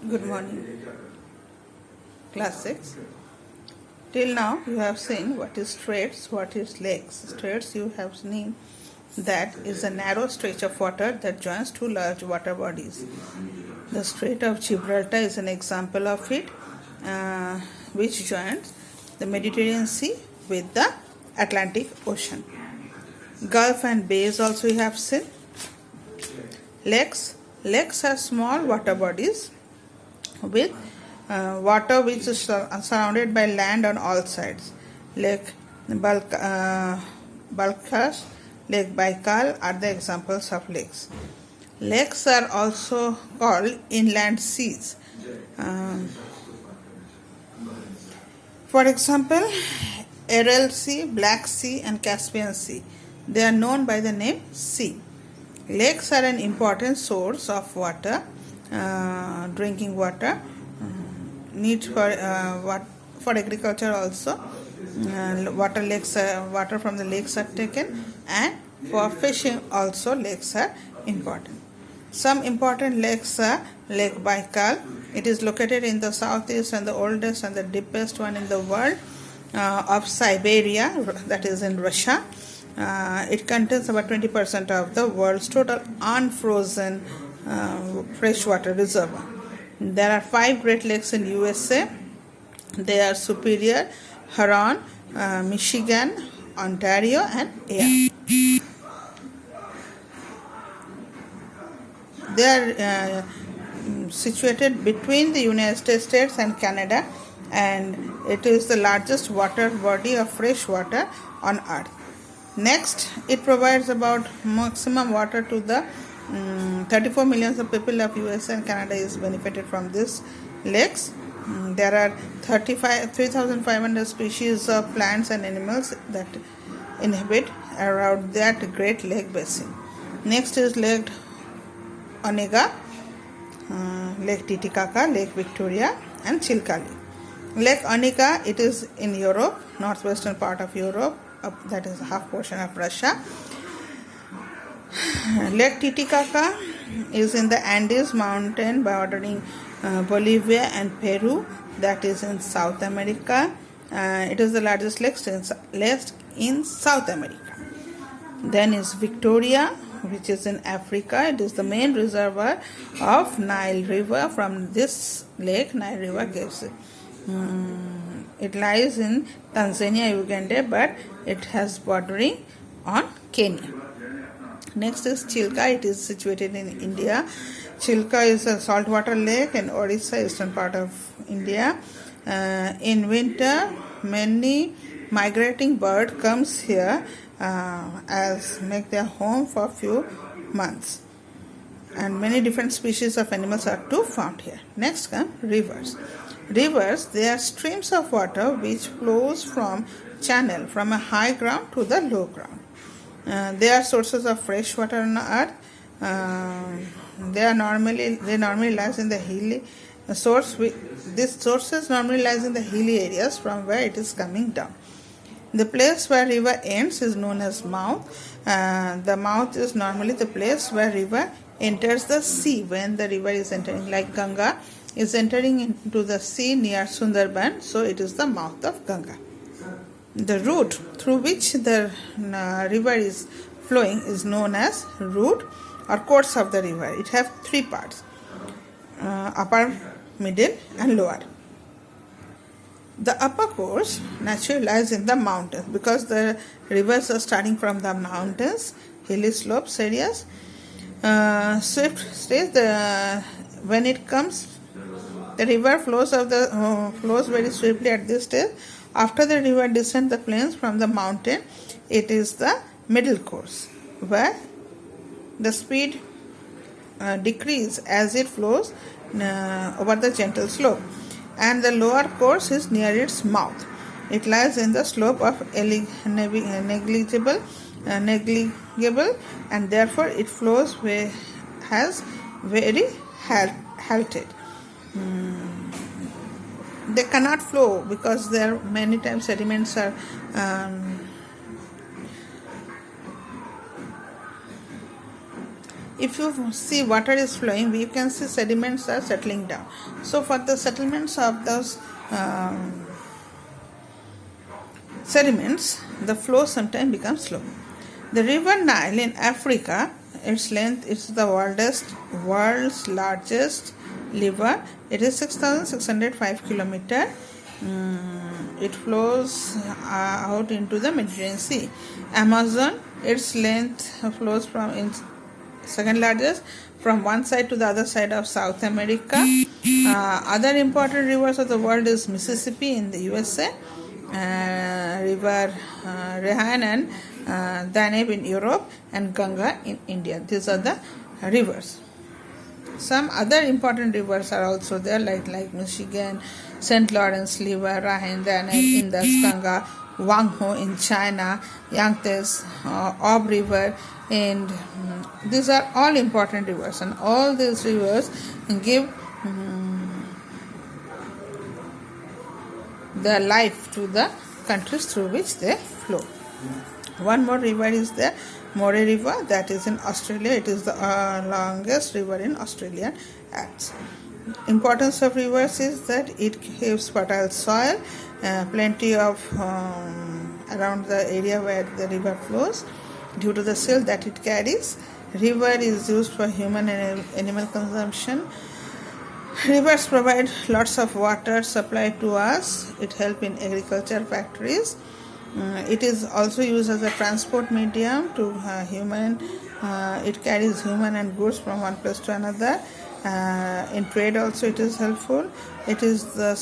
Good morning, class 6. Till now you have seen what is straits, what is lakes. Straits you have seen that is a narrow stretch of water that joins two large water bodies. The Strait of Gibraltar is an example of it, which joins the Mediterranean Sea with the Atlantic Ocean. Gulf and bays also you have seen. Lakes are small water bodies with water which is surrounded by land on all sides. Lake Balkhash, Lake Baikal are the examples of lakes. Lakes are also called inland seas. For example, Aral Sea, Black Sea and Caspian Sea. They are known by the name sea. Lakes are an important source of water, drinking water, needs for agriculture also. Water from the lakes are taken, and for fishing also lakes are important. Some important lakes are Lake Baikal. It is located in the southeast and the oldest and the deepest one in the world of Siberia, that is in Russia. It contains about 20% of the world's total unfrozen freshwater reservoir. There are 5 Great Lakes in USA. They are Superior, Huron, Michigan, Ontario and Eyre. They are situated between the United States and Canada, and it is the largest water body of fresh water on earth. Next, it provides about maximum water to the 34 million of people of US and Canada is benefited from these lakes. There are 3,500 species of plants and animals that inhabit around that Great Lake Basin. Next is Lake Onega, Lake Titicaca, Lake Victoria and Chilka Lake. Lake Onega, it is in Europe, northwestern part of Europe, that is half portion of Russia. Lake Titicaca is in the Andes mountain bordering Bolivia and Peru, that is in South America. It is the largest lake in South America. Then is Victoria, which is in Africa. It is the main reservoir of Nile River. From this lake, Nile River gives it. It lies in Tanzania, Uganda, but it has bordering on Kenya. Next is Chilka. It is situated in India. Chilka is a saltwater lake in Orissa, eastern part of India. In winter, many migrating bird comes here as make their home for a few months. And many different species of animals are too found here. Next come rivers. Rivers, they are streams of water which flows from channel from a high ground to the low ground. They are sources of fresh water on earth. They normally lies in the hilly source. These sources normally lies in the hilly areas from where it is coming down. The place where river ends is known as mouth. The mouth is normally the place where river enters the sea when the river is entering, like Ganga is entering into the sea near Sundarban, so it is the mouth of Ganga. The route through which the river is flowing is known as route or course of the river. It has 3 parts, upper, middle and lower. The upper course naturally lies in the mountains because the rivers are starting from the mountains, hilly slopes areas. Swift stays when it comes, the river flows very swiftly at this stage. After the river descends the plains from the mountain, it is the middle course where the speed decreases as it flows over the gentle slope, and the lower course is near its mouth. It lies in the slope of negligible, and therefore it flows has very halted. They cannot flow because there many times sediments are if you see water is flowing, we can see sediments are settling down. So for the settlements of those sediments, the flow sometimes becomes slow. The river Nile in Africa, its length is the world's largest river. It is 6,605 kilometers. It flows out into the Mediterranean Sea. Amazon, its length flows from its second largest from one side to the other side of South America. Other important rivers of the world is Mississippi in the USA, river Rehan and Danube in Europe, and Ganga in India. These are the rivers. Some other important rivers are also there, like Michigan, St. Lawrence River, Rhine, Danube, Indus, Ganga, Wangho in China, Yangtze, Ob River, and these are all important rivers, and all these rivers give the life to the countries through which they flow. One more river is the More River, that is in Australia. It is the longest river in Australian Alps. Importance of rivers is that it gives fertile soil, plenty of around the area where the river flows due to the silt that it carries. River is used for human and animal consumption. Rivers provide lots of water supply to us. It helps in agriculture factories. It is also used as a transport medium to human. It carries human and goods from one place to another. In trade also it is helpful. It is the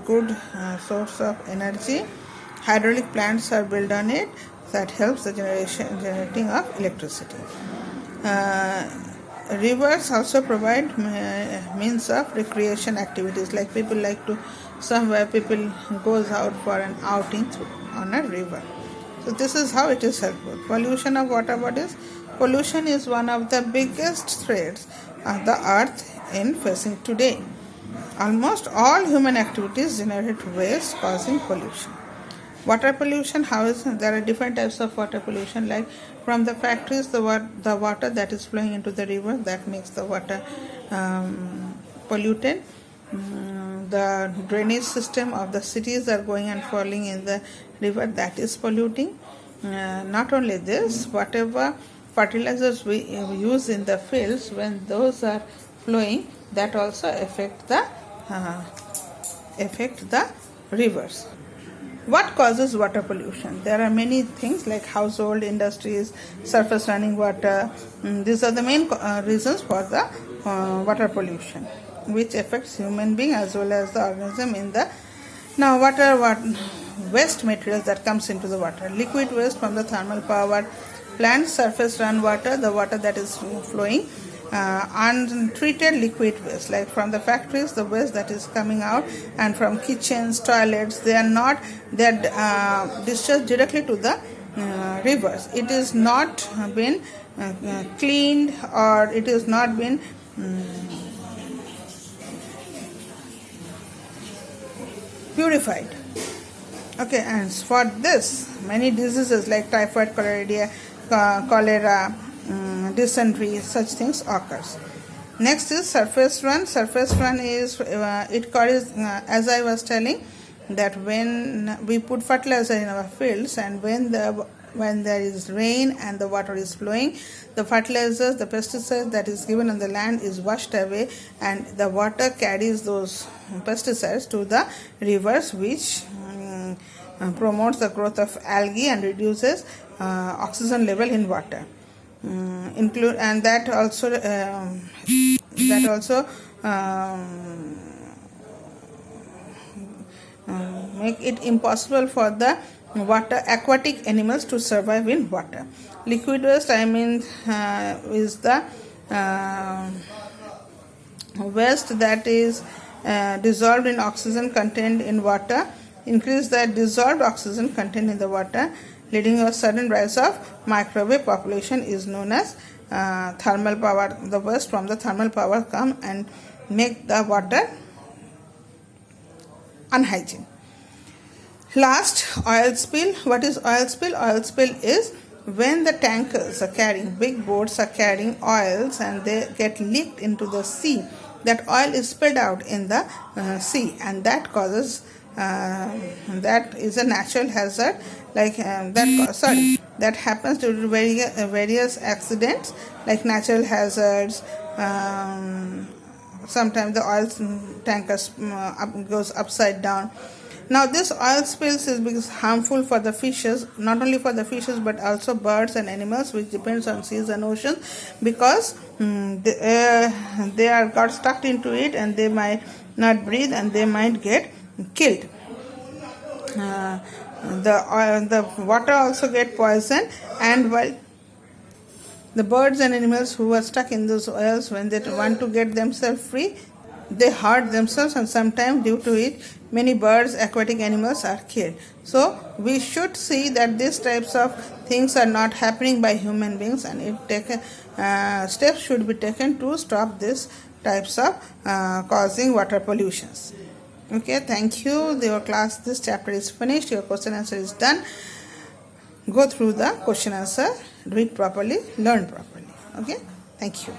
good source of energy. Hydraulic plants are built on it that helps the generating of electricity. Rivers also provide means of recreation activities, like people like to somewhere people goes out for an outing on a river. So this is how it is helpful. Pollution of water bodies. Pollution is one of the biggest threats of the earth in facing today. Almost all human activities generate waste causing pollution. Water pollution, there are different types of water pollution, like from the factories, the water that is flowing into the river, that makes the water polluted. The drainage system of the cities are going and falling in the river, that is polluting. Not only this, whatever fertilizers we use in the fields, when those are flowing, that also affect the rivers. What causes water pollution? There are many things like household, industries, surface running water. These are the main reasons for the water pollution, which affects human being as well as the organism in the. Now, waste materials that comes into the water. Liquid waste from the thermal power plants, surface run water, the water that is flowing. Untreated liquid waste, like from the factories, the waste that is coming out, and from kitchens, toilets, they are discharged directly to the rivers. It is not been cleaned, or it is not been purified. Okay, and for this, many diseases like typhoid, cholera, dysentery, such things occurs. Next is surface run. Surface run is it carries, as I was telling, that when we put fertilizer in our fields, and when there is rain and the water is flowing, the fertilizers, the pesticides that is given on the land is washed away, and the water carries those pesticides to the rivers, which promotes the growth of algae and reduces oxygen level in water. That also make it impossible for the aquatic animals to survive in water. Liquid waste, is the waste that is dissolved in oxygen contained in water. Increase the dissolved oxygen contained in the water, leading to a sudden rise of microbe population, is known as thermal power. The waste from the thermal power come and make the water unhygiene. Last, oil spill. What is oil spill? Oil spill is when the tankers are carrying, big boats are carrying oils and they get leaked into the sea, that oil is spilled out in the sea, and that causes that is a natural hazard, like that happens due to various accidents like natural hazards. Sometimes the oil tankers goes upside down. Now this oil spills is harmful for the fishes, not only for the fishes but also birds and animals, which depends on seas and oceans, because they are got stuck into it and they might not breathe and they might get killed. The water also get poisoned, and while the birds and animals who are stuck in those oils, when they want to get themselves free, they hurt themselves, and sometimes due to it many birds, aquatic animals are killed. So we should see that these types of things are not happening by human beings, and steps should be taken to stop these types of causing water pollutions. Okay, thank you. Your class, this chapter is finished. Your question answer is done. Go through the question answer, read properly, learn properly. Okay, thank you.